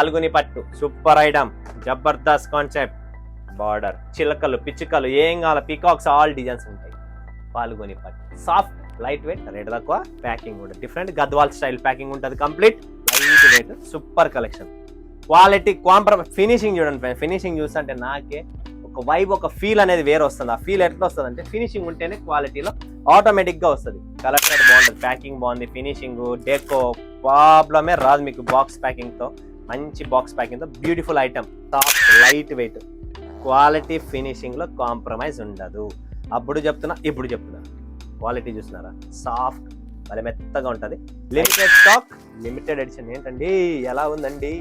పాల్గొని పట్టు super item, Jabardasth concept. Border చిలకలు పిచ్చుకలు ఏం కావాలి, పీకాక్స్ ఆల్ డిజైన్స్ ఉంటాయి. పాల్గొని పట్టు సాఫ్ట్ లైట్ వెయిట్, రేట్ తక్కువ, ప్యాకింగ్ కూడా డిఫరెంట్ గద్వాల్ స్టైల్ ప్యాకింగ్ ఉంటుంది. Complete light weight super collection. Quality compromise. Finishing చూడండి, ఫినిషింగ్ చూస్తుంటే నాకే ఒక వైబ్, ఒక ఫీల్ అనేది వేరే వస్తుంది. ఆ ఫీల్ ఎట్లా వస్తుంది అంటే ఫినిషింగ్ ఉంటేనే క్వాలిటీలో ఆటోమేటిక్ గా వస్తుంది. కలర్ షేడ్ బాగుంటుంది, ప్యాకింగ్ బాగుంది, ఫినిషింగ్ డెకో ప్రాబ్లమే రాదు మీకు. బాక్స్ ప్యాకింగ్ తో, మంచి బాక్స్ ప్యాకింగ్ తో beautiful item, soft light wait, quality finishing లో కాంప్రమైజ్ ఉండదు. అప్పుడు చెప్తున్నా, ఇప్పుడు చెప్తున్నా. క్వాలిటీ చూస్తున్నారా, సాఫ్ట్ భలే మెత్తగా ఉంటుంది. Limited stock, limited edition. ఏంటండి ఎలా ఉందండి,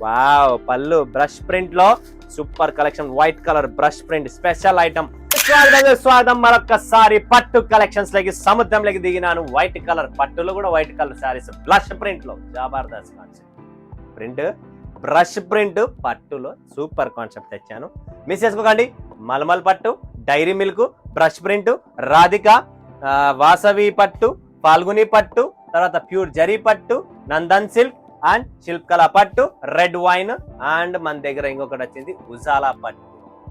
వావ్. పళ్ళు బ్రష్ ప్రింట్ లో super collection, white colour brush print special item. స్వాగతం మరొకసారి పట్టు కలెక్షన్స్ లకి. సముద్రంలోకి దిగినాను. వైట్ కలర్ పట్టులో కూడా white colour sarees brush print లో జబర్దస్త్ కాన్సెప్ట్. ప్రింట్ బ్రష్ ప్రింట్ పట్టులో సూపర్ కాన్సెప్ట్ తెచ్చాను, మిస్ చేసుకోకండి. మల్మల్ పట్టు, Dairy Milk, brush print, Radhika, Vasavi పట్టు, ఫాల్గుని పట్టు, తర్వాత ప్యూర్ జరీ పట్టు, నందన్ సిల్క్ అండ్ శిల్పకళ పట్టు, రెడ్ వైన్ అండ్ మన దగ్గర ఇంకొకటి వచ్చింది ఉజాలా పట్టు.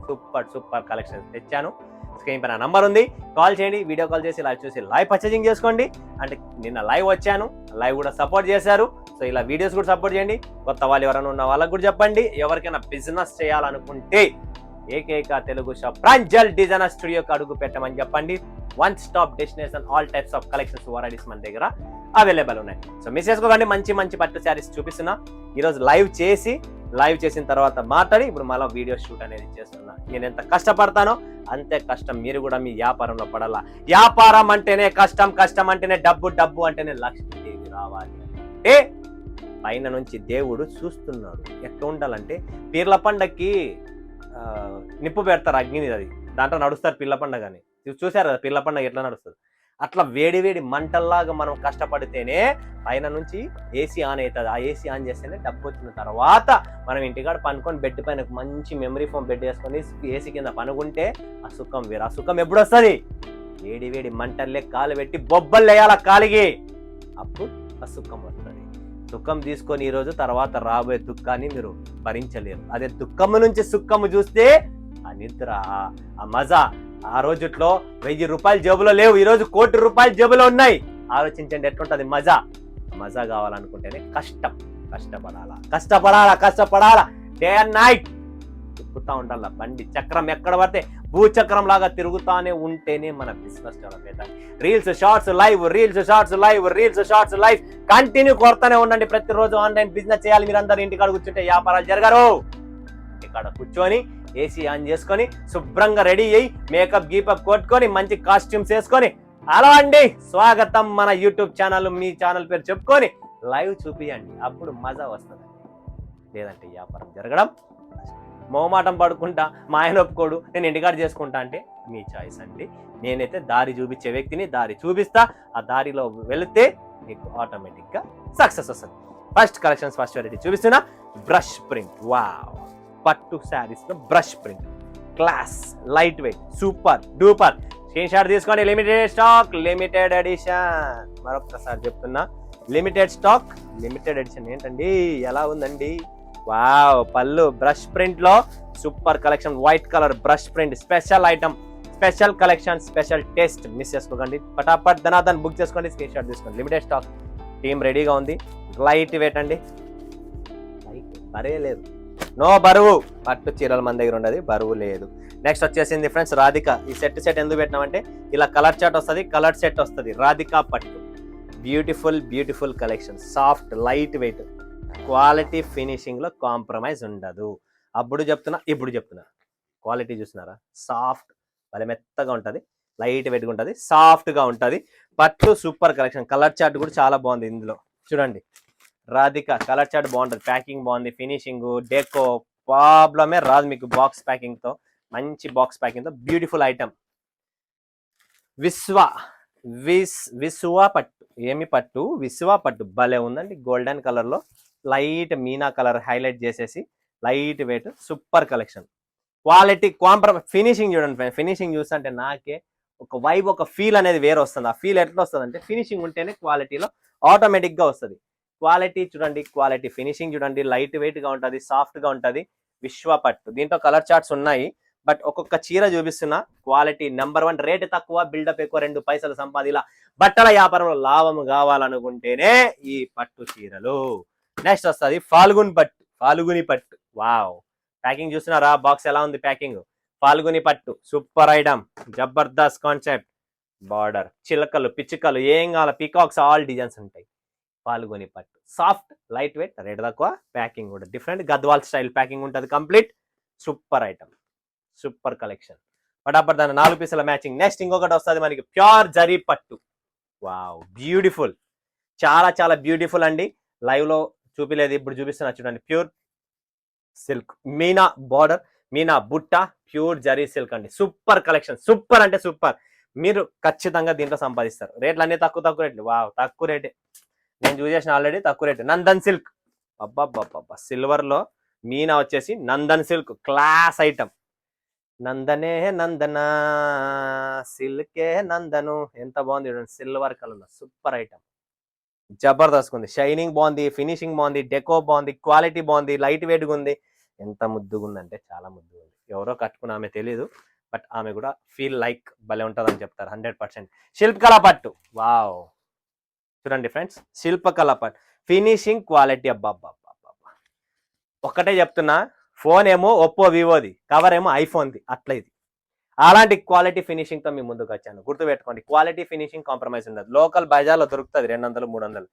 సూపర్ సూపర్ కలెక్షన్ తెచ్చాను. స్క్రీన్ పైన నంబర్ ఉంది, కాల్ చేయండి. వీడియో కాల్ చేసి లైవ్ చూసి లైవ్ పర్చేజింగ్ చేసుకోండి. అంటే నిన్న లైవ్ వచ్చాను, లైవ్ కూడా సపోర్ట్ చేశారు. సో ఇలా వీడియోస్ కూడా సపోర్ట్ చేయండి. కొత్త వాళ్ళు ఎవరైనా ఉన్న వాళ్ళకు కూడా చెప్పండి. ఎవరికైనా బిజినెస్ చేయాలనుకుంటే ఏకైక తెలుగు షాప్ ప్రాంజల్ డిజైనర్ స్టూడియోకి అడుగు పెట్టమని చెప్పండి. One stop destination, all types of collections varieties మన దగ్గర అవైలబుల్ ఉన్నాయి. సో మిస్ చేసుకోకండి. మంచి మంచి పట్టు శారీస్ చూపిస్తున్నా. ఈరోజు లైవ్ చేసిన తర్వాత మాట్లాడి ఇప్పుడు మళ్ళీ వీడియో షూట్ అనేది చేస్తున్నా. నేను ఎంత కష్టపడతానో అంతే కష్టం మీరు కూడా మీ వ్యాపారంలో పడాలా. వ్యాపారం అంటేనే కష్టం, కష్టం అంటేనే డబ్బు, డబ్బు అంటేనే లక్ష్మీదేవి రావాలి. అంటే పైన నుంచి దేవుడు చూస్తున్నాడు. ఎట్లా ఉండాలంటే పీర్ల పండగకి నిప్పు పెడతారు, అగ్ని, అది దాంట్లో నడుస్తారు పిల్ల పండగ అని చూసారు కదా. పిల్ల పండగ ఎట్లా నడుస్తుంది అట్లా వేడి వేడి మంటల్లాగా మనం కష్టపడితేనే పైన నుంచి ఏసీ ఆన్ అవుతుంది. ఆ ఏసీ ఆన్ చేస్తేనే డబ్బు వచ్చిన తర్వాత మనం ఇంటికాడ పనుకొని బెడ్ పైన మంచి మెమరీ ఫోన్ బెడ్ వేసుకొని ఏసీ కింద పనుకుంటే ఆ సుఖం వేరు. ఆ సుఖం ఎప్పుడు వస్తుంది? వేడి వేడి మంటల్లే కాలు పెట్టి బొబ్బలు వేయాల కాలికి, అప్పుడు ఆ సుఖం వస్తుంది. సుఖం తీసుకొని ఈరోజు తర్వాత రాబోయే దుఃఖాన్ని మీరు భరించలేరు. అదే దుఃఖము నుంచి సుఖము చూస్తే ఆ నిద్ర, ఆ మజా. ఆ రోజుట్లో 1000 రూపాయలు జేబులో లేవు, ఈరోజు 1 కోటి రూపాయలు జేబులో ఉన్నాయి. ఆలోచించండి ఎట్లుంటది మజా. మజా కావాలనుకుంటేనే కష్టపడాలా డే అండ్ నైట్ తిప్పుతా ఉండాల బండి. చక్రం ఎక్కడ పడితే భూచక్రం లాగా తిరుగుతానే ఉంటేనే మన బిజినెస్ డెవలప్ అవుతాయి. రీల్స్ షార్ట్స్ లైవ్ కంటిన్యూ కొడతానే ఉండండి. ప్రతిరోజు ఆన్లైన్ బిజినెస్ చేయాలి. మీరు అందరూ ఇంటికాడ కూర్చుంటే వ్యాపారాలు జరగరు. ఇక్కడ కూర్చొని ఏసీ ఆన్ చేసుకొని శుభ్రంగా రెడీ అయ్యి మేకప్ గీపప్ కొట్టుకొని మంచి కాస్ట్యూమ్స్ వేసుకొని అలా అండి స్వాగతం మన యూట్యూబ్ ఛానల్, మీ ఛానల్ పేరు చెప్పుకొని లైవ్ చూపియండి. అప్పుడు మజా వస్తుంది. లేదంటే వ్యాపారం జరగడం మోమాటం పడుకుంటా, మా ఆయన ఒప్పుకోడు, నేను ఇంటికాడ చేసుకుంటా అంటే మీ చాయిస్ అండి. నేనైతే దారి చూపించే వ్యక్తిని, దారి చూపిస్తా. ఆ దారిలో వెళితే మీకు ఆటోమేటిక్గా సక్సెస్ వస్తుంది. ఫస్ట్ కలెక్షన్స్, ఫస్ట్ వెరైటీ చూపిస్తున్నా. Brush print, wow. పట్టు శారీస్ లో brush print, class, light weight, super duper. Screenshot తీసుకోండి. Limited stock, limited edition. మరొకసారి చెప్తున్నా, లిమిటెడ్ స్టాక్, లిమిటెడ్ ఎడిషన్. ఏంటండి ఎలా ఉందండి, వావ్. పళ్ళు బ్రష్ ప్రింట్ లో super collection, white colour brush print special item, special collection, special taste. Miss చేసుకోకండి. పటాపట్ ధనాదన్ book చేసుకోండి, స్క్రీన్ షాట్ తీసుకోండి. లిమిటెడ్ స్టాక్, టీమ్ రెడీగా ఉంది. లైట్ వెయిట్ అండి, లైట్ బరే లేదు, నో బరువు. పట్టు చీరలు మన దగ్గర ఉండదు, బరువు లేదు. నెక్స్ట్ వచ్చేసింది ఫ్రెండ్స్ రాధిక. ఈ సెట్ ఎందుకు పెట్టినామంటే ఇలా కలర్ చాట్ వస్తుంది, కలర్ సెట్ వస్తుంది. రాధిక పట్టు, beautiful collection, soft light wait, quality finishing లో కాంప్రమైజ్ ఉండదు. అప్పుడు చెప్తున్నా, ఇప్పుడు చెప్తున్నా. క్వాలిటీ చూస్తున్నారా, సాఫ్ట్ భలే మెత్తగా ఉంటుంది, లైట్ వెయిట్గా ఉంటుంది, సాఫ్ట్గా ఉంటుంది. పట్టు సూపర్ కలెక్షన్. కలర్ చాట్ కూడా చాలా బాగుంది ఇందులో చూడండి. రాధిక కలర్ చాట్ బాగుంటుంది, ప్యాకింగ్ బాగుంది, ఫినిషింగ్ డెకో ప్రాబ్లమే రాదు మీకు. బాక్స్ ప్యాకింగ్ తో, మంచి బాక్స్ ప్యాకింగ్ తో బ్యూటిఫుల్ ఐటమ్. విశ్వ పట్టు, ఏమి పట్టు, విశ్వ పట్టు భలే ఉందండి. గోల్డెన్ కలర్ లో లైట్ మీనా కలర్ హైలైట్ చేసేసి light weight super collection. Quality compromise. Finishing చూడండి, ఫినిషింగ్ చూస్తుంటే నాకే ఒక వైబ్, ఒక ఫీల్ అనేది వేరే వస్తుంది. ఆ ఫీల్ ఎట్లా వస్తుంది అంటే ఫినిషింగ్ ఉంటేనే క్వాలిటీలో ఆటోమేటిక్ గా వస్తుంది. క్వాలిటీ చూడండి, క్వాలిటీ ఫినిషింగ్ చూడండి, లైట్ వెయిట్ గా ఉంటది, సాఫ్ట్ గా ఉంటది. విశ్వ పట్టు దీంట్లో కలర్ చార్ట్స్ ఉన్నాయి, బట్ ఒక్కొక్క చీర చూపిస్తున్నా. క్వాలిటీ నెంబర్ 1, రేట్ తక్కువ, బిల్డప్ ఎక్కువ, 2 పైసలు సంపాదిలా. బట్టల వ్యాపారంలో లాభం కావాలనుకుంటేనే ఈ పట్టు చీరలు. నెక్స్ట్ వస్తుంది ఫాల్గుని పట్టు. ఫాల్గుని పట్టు వావ్, ప్యాకింగ్ చూస్తున్నారా? బాక్స్ ఎలా ఉంది ప్యాకింగ్? ఫాల్గుని పట్టు super item, Jabardasth concept. Border, చిలకలు, పిచ్చుకలు, ఏం కావాలి, పీకాక్స్, ఆల్ డిజైన్స్ ఉంటాయి. ఫాల్గుని పట్టు సాఫ్ట్, లైట్ వెయిట్, రేట్ తక్కువ, ప్యాకింగ్ కూడా డిఫరెంట్, గద్వాల్ స్టైల్ ప్యాకింగ్ ఉంటుంది complete. Super item, super collection. పటాపట్ దాని 4 పీసుల మ్యాచింగ్. నెక్స్ట్ ఇంకొకటి వస్తుంది మనకి ప్యూర్ జరీ పట్టు. వావ్, బ్యూటిఫుల్, చాలా చాలా బ్యూటిఫుల్ అండి. లైవ్ లో చూపిలేదు, ఇప్పుడు చూపిస్తున్నా చూడండి. Pure silk, Meena border, Meena బుట్ట, ప్యూర్ జరీ సిల్క్ అండి. సూపర్ కలెక్షన్, సూపర్ అంటే సూపర్. మీరు ఖచ్చితంగా దీంట్లో సంపాదిస్తారు. రేట్లు అన్ని తక్కువ రేట్లు. వావ్, తక్కువ రేటే, నేను చూసేసిన ఆల్రెడీ, తక్కువ రేటు. నందన్ సిల్క్, అబ్బాబ్బాబ్బా, సిల్వర్ లో మీనా వచ్చేసి నందన్ సిల్క్, క్లాస్ ఐటమ్. నందనే నందన సిల్కే నందను, ఎంత బాగుంది చూడండి, సిల్వర్ కలర్ లో సూపర్ ఐటమ్. జబర్దస్త్ ఉంది, షైనింగ్ బాగుంది, ఫినిషింగ్ బాగుంది, డెకో బాగుంది, క్వాలిటీ బాగుంది, లైట్ వెయిట్ గా ఉంది. ఎంత ముద్దుగా ఉందంటే చాలా ముద్దుగా ఉంది. ఎవరో కట్టుకున్న ఆమె తెలీదు, బట్ ఆమె కూడా ఫీల్ లైక్ భలే ఉంటుందని చెప్తారు 100%. శిల్పకళ పట్టు వావ్, చూడండి ఫ్రెండ్స్, శిల్పకళ పట్టు ఫినిషింగ్ క్వాలిటీ. అబ్బాబ్బా, ఒక్కటే చెప్తున్నా, ఫోన్ ఏమో ఒప్పో వివోది, కవర్ ఏమో ఐఫోన్ది, అట్లా ఇది. అలాంటి క్వాలిటీ ఫినిషింగ్ తో మీ ముందుకు వచ్చాను. గుర్తుపెట్టుకోండి, క్వాలిటీ ఫినిషింగ్ కాంప్రమైజ్ ఉండదు. లోకల్ బజార్లో దొరుకుతుంది 200 300,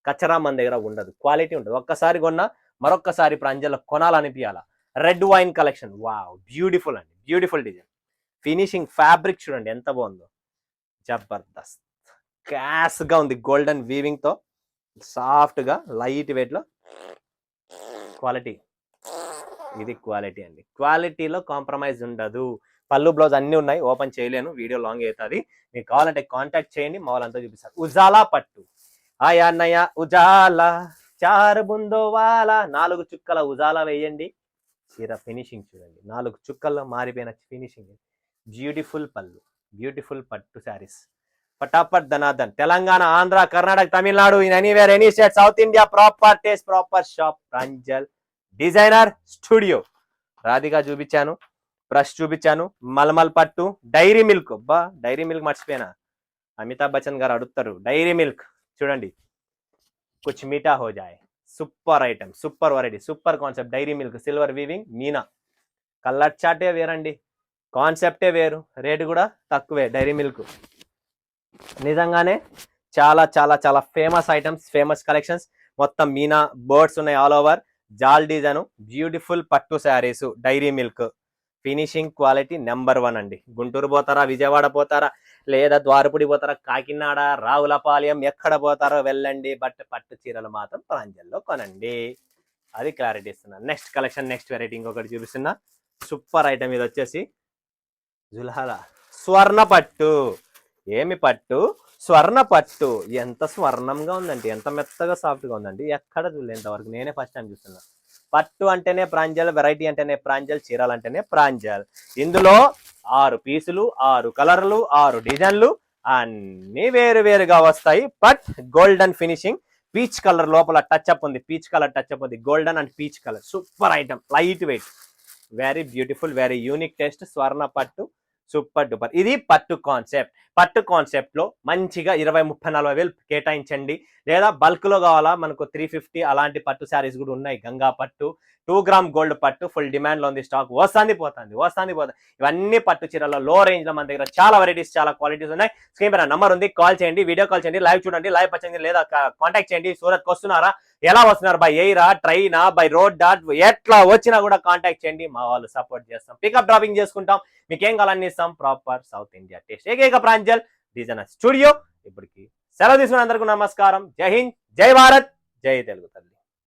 కచ్చరా మన దగ్గర ఉండదు, క్వాలిటీ ఉండదు. ఒక్కసారి కొన్నా మరొక్కసారి ప్రాంజల్లో కొనాలనిపించాలా. Red wine collection, wow, beautiful అండి, బ్యూటిఫుల్ డిజైన్. ఫినిషింగ్ ఫ్యాబ్రిక్ చూడండి ఎంత బాగుందో, జబర్దస్త్, క్యాస్ గా ఉంది, గోల్డెన్ వీవింగ్ తో, సాఫ్ట్ గా, లైట్ వెయిట్ లో. క్వాలిటీ, ఇది క్వాలిటీ అండి. క్వాలిటీలో కాంప్రమైజ్ ఉండదు. పళ్ళు బ్లౌజ్ అన్ని ఉన్నాయి, ఓపెన్ చేయలేను, వీడియో లాంగ్ అవుతుంది. మీకు కావాలంటే కాంటాక్ట్ చేయండి, మా వాళ్ళంతా చూపిస్తారు. ఉజాలా పట్టు, ఆయా నయా ఉజాలా, 4 బుందో వాలా, 4 చుక్కల ఉజాలా వేయండి. చీర ఫినిషింగ్ చూడండి, 4 చుక్కల్లో మారిపోయిన ఫినిషింగ్. బ్యూటిఫుల్ పళ్ళు, బ్యూటిఫుల్ పట్టు శారీస్. పటాపట్ ధనాధన్. Telangana, Andhra, Karnataka, Tamil Nadu, in anywhere, any state, South India, proper taste, proper shop, Pranjal designer studio. Radhika చూపించాను, బ్రష్ చూపించాను, మల్మల్ పట్టు, డైరీ మిల్క్. అబ్బా, డైరీ మిల్క్ మర్చిపోయినా, అమితాబ్ బచ్చన్ గారు అడుగుతారు. డైరీ మిల్క్ చూడండి, కుచ్ మీఠా హో జాయ్. Super item, super variety, super concept. Dairy Milk, silver weaving, Meena. Colour చాటే వేరండి, కాన్సెప్టే వేరు, రేటు కూడా తక్కువే. డైరీ మిల్క్ నిజంగానే చాలా చాలా చాలా ఫేమస్ ఐటమ్స్, ఫేమస్ కలెక్షన్స్. మొత్తం మీనా బర్డ్స్ ఉన్నాయి ఆల్ ఓవర్, జాల్ డిజైన్, బ్యూటిఫుల్ పట్టు sarees. Dairy Milk finishing quality number 1 అండి. గుంటూరు పోతారా, విజయవాడ పోతారా, లేదా ద్వారపుడి పోతారా, కాకినాడ, రావులపాలెం, ఎక్కడ పోతారో వెళ్ళండి, బట్ పట్టు చీరలు మాత్రం ప్రాంజల్లో కొనండి. అది క్లారిటీ ఇస్తున్నా. నెక్స్ట్ కలెక్షన్, నెక్స్ట్ వెరైటీ ఇంకొకటి చూపిస్తున్నా. సూపర్ ఐటమ్, ఇది వచ్చేసి జుల్హాల స్వర్ణ పట్టు. ఏమి పట్టు? స్వర్ణ పట్టు. ఎంత స్వర్ణంగా ఉందండి, ఎంత మెత్తగా సాఫ్ట్గా ఉందండి, ఎక్కడ చూడలేదు ఇంతవరకు, నేనే ఫస్ట్ టైం చూస్తున్నా. పట్టు అంటేనే ప్రాంజల్, వెరైటీ అంటేనే ప్రాంజల్, చీరలు అంటేనే ప్రాంజల్. ఇందులో 6 పీసులు, 6 కలర్లు, 6 డిజైన్లు, అన్ని వేరు వేరుగా వస్తాయి. But golden finishing, peach colour లోపల టచ్ అప్ ఉంది, పీచ్ కలర్ టచ్ అప్ ఉంది, golden and peach colour. Super item, light weight, very beautiful, very unique taste. స్వర్ణ పట్టు సూపర్ డూపర్. ఇది పట్టు కాన్సెప్ట్. పట్టు కాన్సెప్ట్ లో మంచిగా 20-30-40 వేలు కేటాయించండి. లేదా బల్క్ లో కావాలా, మనకు 350 అలాంటి పట్టు శారీస్ కూడా ఉన్నాయి. గంగా పట్టు, 2 గ్రామ్ గోల్డ్ పట్టు ఫుల్ డిమాండ్ లో ఉంది. స్టాక్ వస్తుంది పోతుంది. ఇవన్నీ పట్టు చీరలో లో రేంజ్ లో మన దగ్గర చాలా వెరైటీస్, చాలా క్వాలిటీస్ ఉన్నాయి. స్క్రీన్ పైన నంబర్ ఉంది, కాల్ చేయండి, వీడియో కాల్ చేయండి, లైవ్ చూడండి, లైవ్ పచ్చండి, లేదా కాంటాక్ట్ చేయండి. సూరత్ వస్తున్నారా, ఎలా వస్తున్నారు, బై ఎయిరా, ట్రైనా, బై రోడ్ డాట్, ఎట్లా వచ్చినా కూడా కాంటాక్ట్ చేయండి, మా వాళ్ళు సపోర్ట్ చేస్తాం. పికప్ డ్రాపింగ్ చేసుకుంటాం, మీకేం కావాలని ఇస్తాం. ప్రాపర్ సౌత్ ఇండియా టేస్ట్, ఏకైక ప్రాంజల్ డిజైనర్ స్టూడియో. ఇప్పటికి సెలవు తీసుకున్న అందరికీ నమస్కారం. జై హింద్, జై భారత్, జై తెలుగు తల్లి.